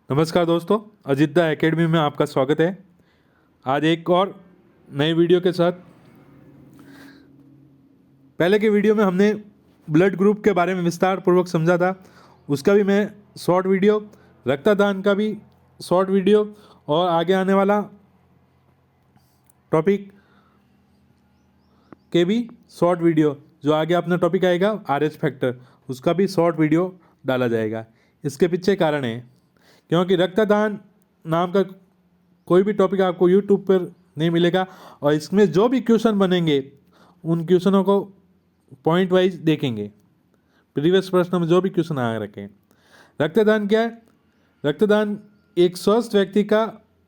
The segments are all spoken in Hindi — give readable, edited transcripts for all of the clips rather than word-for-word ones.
नमस्कार दोस्तों, अजिद्दा एकेडमी में आपका स्वागत है। आज एक और नए वीडियो के साथ। पहले के वीडियो में हमने ब्लड ग्रुप के बारे में विस्तार पूर्वक समझा था, उसका भी मैं शॉर्ट वीडियो, रक्तदान का भी शॉर्ट वीडियो और आगे आने वाला टॉपिक के भी शॉर्ट वीडियो, जो आगे अपना टॉपिक आएगा RH फैक्टर, उसका भी शॉर्ट वीडियो डाला जाएगा। इसके पीछे कारण है क्योंकि रक्तदान नाम का कोई भी टॉपिक आपको यूट्यूब पर नहीं मिलेगा और इसमें जो भी क्वेश्चन बनेंगे उन क्वेश्चनों को पॉइंट वाइज देखेंगे। प्रीवियस प्रश्न में जो भी क्वेश्चन आ रखे। रक्तदान क्या है? रक्तदान एक स्वस्थ व्यक्ति का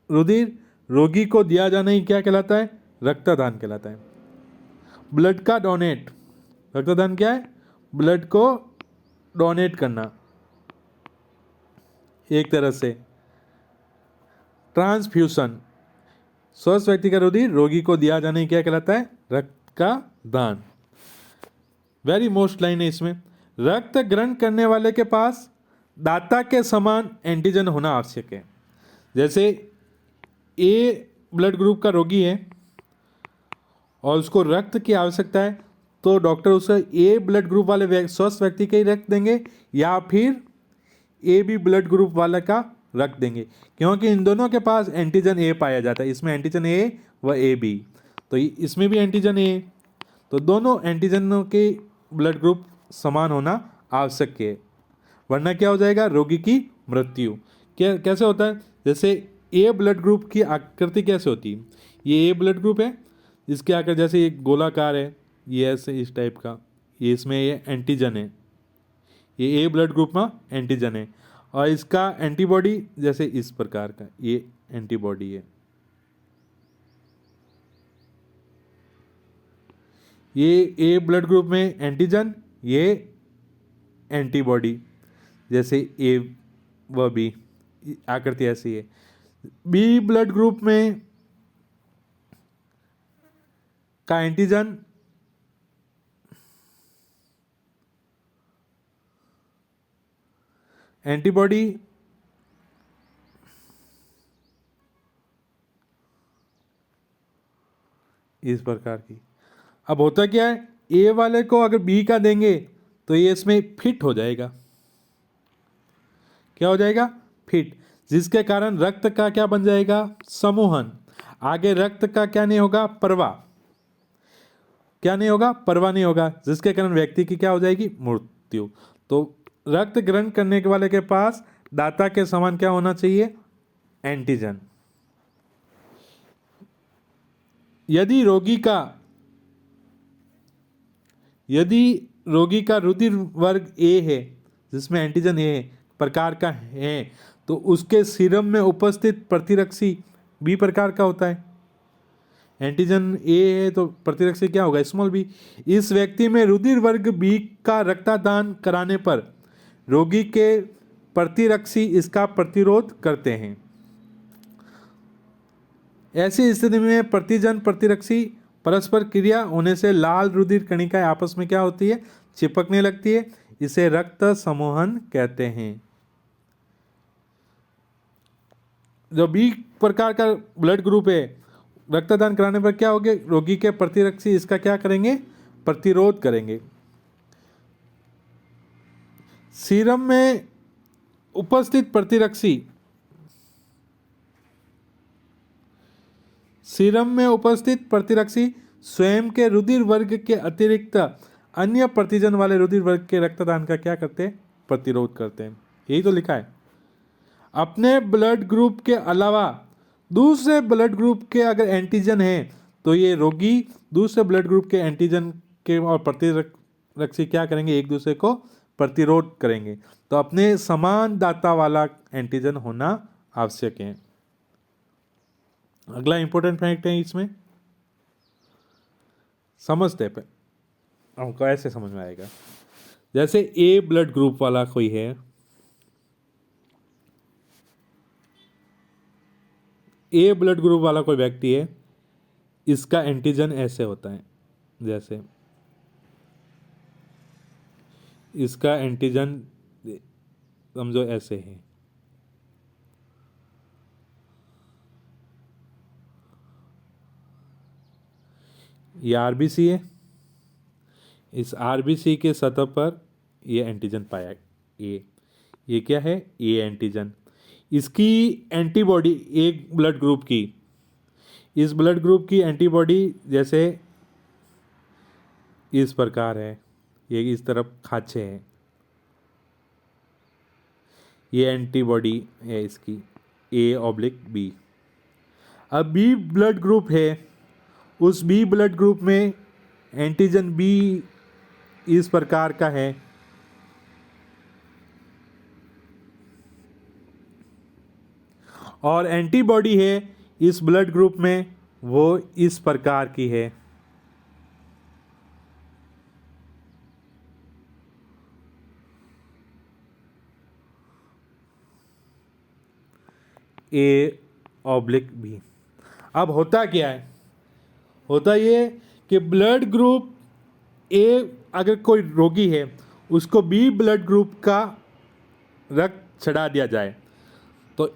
रुधिर रोगी को दिया जाना ही क्या कहलाता है? रक्तदान कहलाता है। ब्लड का डोनेट, रक्तदान क्या है? ब्लड को डोनेट करना एक तरह से। ट्रांसफ्यूशन, स्वस्थ व्यक्ति का रुधिर रोगी को दिया जाना ही क्या कहलाता है? रक्त का दान। वेरी मोस्ट लाइन है इसमें, रक्त ग्रहण करने वाले के पास दाता के समान एंटीजन होना आवश्यक है। जैसे ए ब्लड ग्रुप का रोगी है और उसको रक्त की आवश्यकता है, तो डॉक्टर उसे ए ब्लड ग्रुप वाले स्वस्थ व्यक्ति का ही रक्त देंगे या फिर ए बी ब्लड ग्रुप वाले का रख देंगे, क्योंकि इन दोनों के पास एंटीजन ए पाया जाता है। इसमें एंटीजन ए व ए बी, तो इसमें भी एंटीजन ए, तो दोनों एंटीजनों के ब्लड ग्रुप समान होना आवश्यक है, वरना क्या हो जाएगा? रोगी की मृत्यु। क्या कैसे होता है? जैसे ए ब्लड ग्रुप की आकृति कैसे होती है? ये ए ब्लड ग्रुप है, इसकी आकृति जैसे एक गोलाकार है, ये ऐसे इस टाइप का, ये इसमें ये एंटीजन है, ये ए ब्लड ग्रुप में एंटीजन है, और इसका एंटीबॉडी जैसे इस प्रकार का, ये एंटीबॉडी है। ये ए ब्लड ग्रुप में एंटीजन, ये एंटीबॉडी, जैसे ए व बी, आकृति ऐसी है। बी ब्लड ग्रुप में का एंटीजन एंटीबॉडी इस प्रकार की। अब होता क्या है, ए वाले को अगर बी का देंगे तो ये इसमें फिट हो जाएगा। क्या हो जाएगा? फिट, जिसके कारण रक्त का क्या बन जाएगा? समूहन। आगे रक्त का क्या नहीं होगा? प्रवाह। क्या नहीं होगा? प्रवाह नहीं होगा, जिसके कारण व्यक्ति की क्या हो जाएगी? मृत्यु। तो रक्त ग्रहण करने के वाले के पास दाता के समान क्या होना चाहिए? एंटीजन। यदि रोगी का रुधिर वर्ग ए है, जिसमें एंटीजन ए प्रकार का है, तो उसके सीरम में उपस्थित प्रतिरक्षी बी प्रकार का होता है। एंटीजन ए है तो प्रतिरक्षी क्या होगा? Small B. इस व्यक्ति में रुधिर वर्ग बी का रक्तदान कराने पर रोगी के प्रतिरक्षी इसका प्रतिरोध करते हैं। ऐसी स्थिति में प्रतिजन प्रतिरक्षी परस्पर क्रिया होने से लाल रुधिर कणिकाएं आपस में क्या होती है? चिपकने लगती है। इसे रक्त समूहन कहते हैं। जो बी प्रकार का ब्लड ग्रुप है, रक्तदान कराने पर क्या होगा? रोगी के प्रतिरक्षी इसका क्या करेंगे? प्रतिरोध करेंगे। सीरम में उपस्थित प्रतिरक्षी स्वयं के रुधिर वर्ग के अतिरिक्त अन्य प्रतिजन वाले रुधिर वर्ग के रक्तदान का क्या करते हैं? प्रतिरोध करते हैं। यही तो लिखा है। अपने ब्लड ग्रुप के अलावा दूसरे ब्लड ग्रुप के अगर एंटीजन है, तो ये रोगी दूसरे ब्लड ग्रुप के एंटीजन के और प्रतिरक्षी क्या करेंगे? एक दूसरे को प्रतिरोध करेंगे। तो अपने समान दाता वाला एंटीजन होना आवश्यक है। अगला इंपॉर्टेंट फैक्ट है इसमें, समझते पे हमको ऐसे समझ में आएगा। जैसे ए ब्लड ग्रुप वाला कोई है, ए ब्लड ग्रुप वाला कोई व्यक्ति है, इसका एंटीजन ऐसे होता है, जैसे इसका एंटीजन समझो ऐसे है, ये आरबीसी है, इस आरबीसी के सतह पर ये एंटीजन पाया ये क्या है, ए एंटीजन। इसकी एंटीबॉडी एक ब्लड ग्रुप की, इस ब्लड ग्रुप की एंटीबॉडी जैसे इस प्रकार है, ये इस तरफ खांचे हैं, ये एंटीबॉडी है इसकी A/B। अब बी ब्लड ग्रुप है, उस बी ब्लड ग्रुप में एंटीजन बी इस प्रकार का है, और एंटीबॉडी है इस ब्लड ग्रुप में, वो इस प्रकार की है। A/B। अब होता क्या है, होता ये कि ब्लड ग्रुप ए अगर कोई रोगी है उसको बी ब्लड ग्रुप का रक्त चढ़ा दिया जाए, तो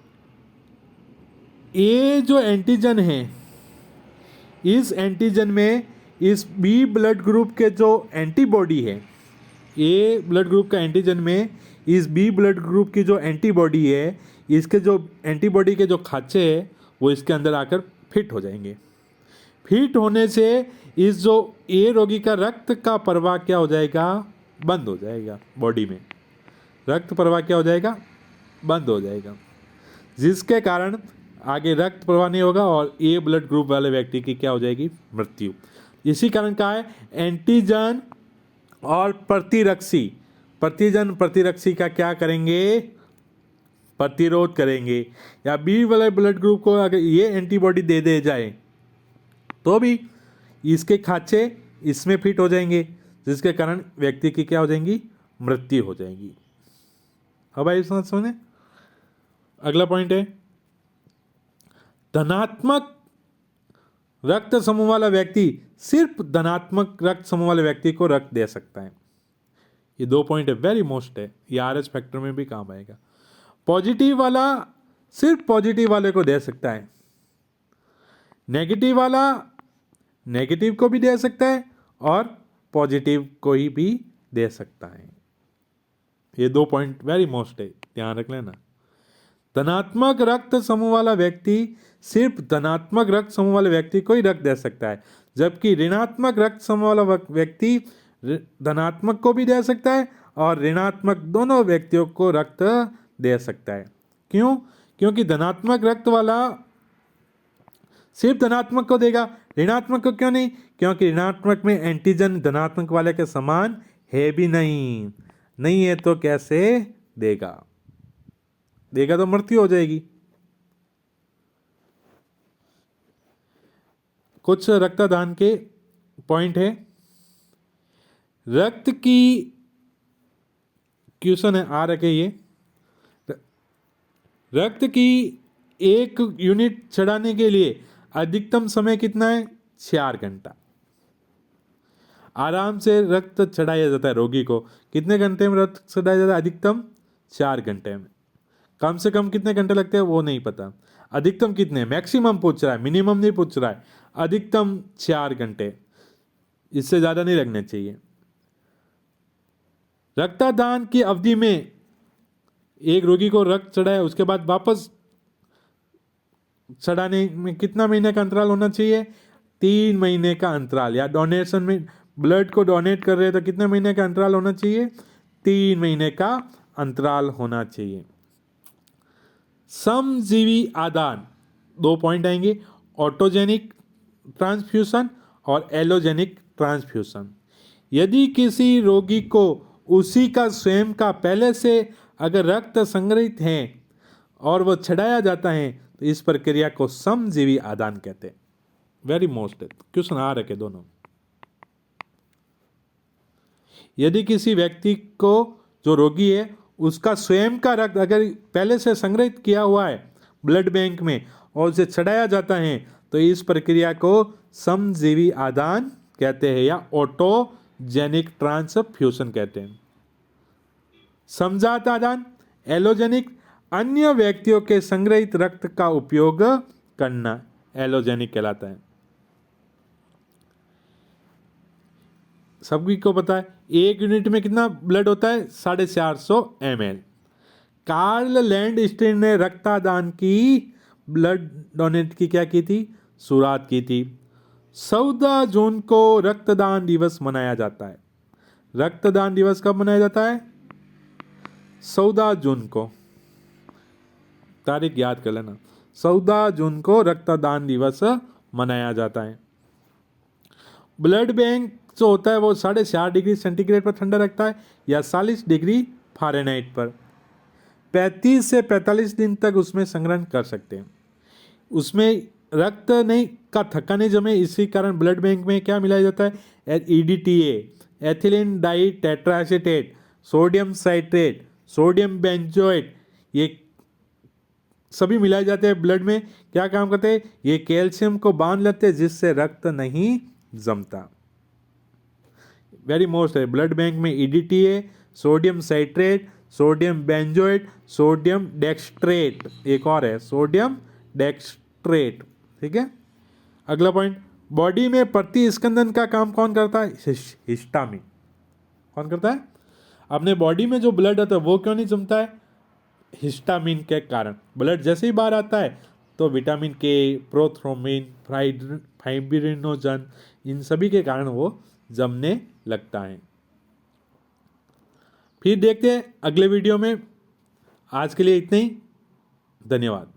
ए जो एंटीजन है, इस एंटीजन में इस बी ब्लड ग्रुप के जो एंटीबॉडी है, ए ब्लड ग्रुप का एंटीजन में इस बी ब्लड ग्रुप की जो एंटीबॉडी है, इसके जो एंटीबॉडी के जो खांचे हैं वो इसके अंदर आकर फिट हो जाएंगे। फिट होने से इस जो ए रोगी का रक्त का प्रवाह क्या हो जाएगा, बंद हो जाएगा। बॉडी में रक्त प्रवाह क्या हो जाएगा, बंद हो जाएगा, जिसके कारण आगे रक्त प्रवाह नहीं होगा और ए ब्लड ग्रुप वाले व्यक्ति की क्या हो जाएगी, मृत्यु। इसी कारण कहा है एंटीजन और प्रतिरक्षी का क्या करेंगे, प्रतिरोध करेंगे। या बी वाले ब्लड ग्रुप को अगर ये एंटीबॉडी दे दे जाए तो भी इसके खांचे इसमें फिट हो जाएंगे, जिसके कारण व्यक्ति की क्या हो जाएंगी, मृत्यु हो जाएगी। अब आइए समझने, अगला पॉइंट है धनात्मक रक्त समूह वाला व्यक्ति सिर्फ धनात्मक रक्त समूह वाले व्यक्ति को रक्त दे सकता है। ये 2 पॉइंट है, वेरी मोस्ट है, ये आरएस फैक्टर में भी काम आएगा। पॉजिटिव वाला सिर्फ पॉजिटिव वाले को दे सकता है, नेगेटिव वाला नेगेटिव को भी दे सकता है और पॉजिटिव को ही भी दे सकता है। ये 2 पॉइंट वेरी मोस्ट है, ध्यान रख लेना। धनात्मक रक्त समूह वाला व्यक्ति सिर्फ धनात्मक रक्त समूह वाले व्यक्ति को ही रक्त दे सकता है, जबकि ऋणात्मक रक्त समूह वाला व्यक्ति धनात्मक को भी दे सकता है और ऋणात्मक दोनों व्यक्तियों को रक्त दे सकता है। क्यों? क्योंकि धनात्मक रक्त वाला सिर्फ धनात्मक को देगा, ऋणात्मक को क्यों नहीं? क्योंकि ऋणात्मक में एंटीजन धनात्मक वाले के समान है भी नहीं है, तो कैसे देगा? देगा तो मृत्यु हो जाएगी। कुछ रक्तदान के पॉइंट है। रक्त की क्वेश्चन है आ रखे, ये रक्त की 1 यूनिट चढ़ाने के लिए अधिकतम समय कितना है? 4 घंटा। आराम से रक्त चढ़ाया जाता है रोगी को। कितने घंटे में रक्त चढ़ाया जाता है? अधिकतम 4 घंटे में। कम से कम कितने घंटे लगते हैं वो नहीं पता। अधिकतम कितने, मैक्सिमम पूछ रहा है, मिनिमम नहीं पूछ रहा है। अधिकतम 4 घंटे, इससे ज़्यादा नहीं लगने चाहिए। रक्तदान की अवधि में एक रोगी को रक्त चढ़ाया, उसके बाद वापस चढ़ाने में कितना महीने का अंतराल होना चाहिए? 3 महीने का अंतराल। या डोनेशन में ब्लड को डोनेट कर रहे हैं तो कितने महीने का अंतराल होना चाहिए? 3 महीने का अंतराल होना चाहिए। समजीवी आदान 2 पॉइंट आएंगे, ऑटोजेनिक ट्रांसफ्यूशन और एलोजेनिक ट्रांसफ्यूशन। यदि किसी रोगी को उसी का स्वयं का पहले से अगर रक्त संग्रहित है और वो चढ़ाया जाता है तो इस प्रक्रिया को समजीवी आदान कहते हैं। वेरी मोस्ट क्वेश्चन आ रखे दोनों। यदि किसी व्यक्ति को, जो रोगी है, उसका स्वयं का रक्त अगर पहले से संग्रहित किया हुआ है ब्लड बैंक में और उसे चढ़ाया जाता है तो इस प्रक्रिया को समजीवी आदान कहते हैं या ऑटोजेनिक ट्रांसफ्यूशन कहते हैं। समजात आदान, एलोजेनिक, अन्य व्यक्तियों के संग्रहित रक्त का उपयोग करना एलोजेनिक कहलाता है। सभी को पता है 1 यूनिट में कितना ब्लड होता है, 450 ml। कार्ल लैंडस्टीन ने रक्तदान की, ब्लड डोनेट की क्या की थी, शुरुआत की थी। 14 जून को रक्तदान दिवस मनाया जाता है। रक्तदान दिवस कब मनाया जाता है, 14 जून को, तारीख याद कर लेना, 14 जून को रक्तदान दिवस मनाया जाता है। ब्लड बैंक जो होता है वो 4.5 डिग्री सेंटीग्रेड पर ठंडा रखता है या 40 डिग्री फ़ारेनहाइट पर। 35 से 45 दिन तक उसमें संग्रहण कर सकते हैं। उसमें रक्त नहीं का थक्का नहीं जमे, इसी कारण ब्लड बैंक में क्या मिलाया जाता है, EDTA, ethylene di tetraacetate, sodium citrate, sodium benzoate, ये सभी मिलाए जाते हैं ब्लड में। क्या काम करते हैं, ये कैल्शियम को बांध लेते हैं जिससे रक्त नहीं जमता। वेरी मोस्ट है ब्लड बैंक में EDTA, sodium citrate, sodium benzoate, sodium dextrate, एक और है सोडियम डेक्सट्रेट। ठीक है, अगला पॉइंट, बॉडी में प्रतिस्कंदन का काम कौन करता है, हिस्टामिन। कौन करता है, अपने बॉडी में जो ब्लड आता है वो क्यों नहीं जमता है, हिस्टामिन के कारण। ब्लड जैसे ही बाहर आता है तो विटामिन के, प्रोथ्रोम्बिन, फाइब्रिनोजन, इन सभी के कारण वो जमने लगता है। फिर देखते हैं अगले वीडियो में। आज के लिए इतना ही, धन्यवाद।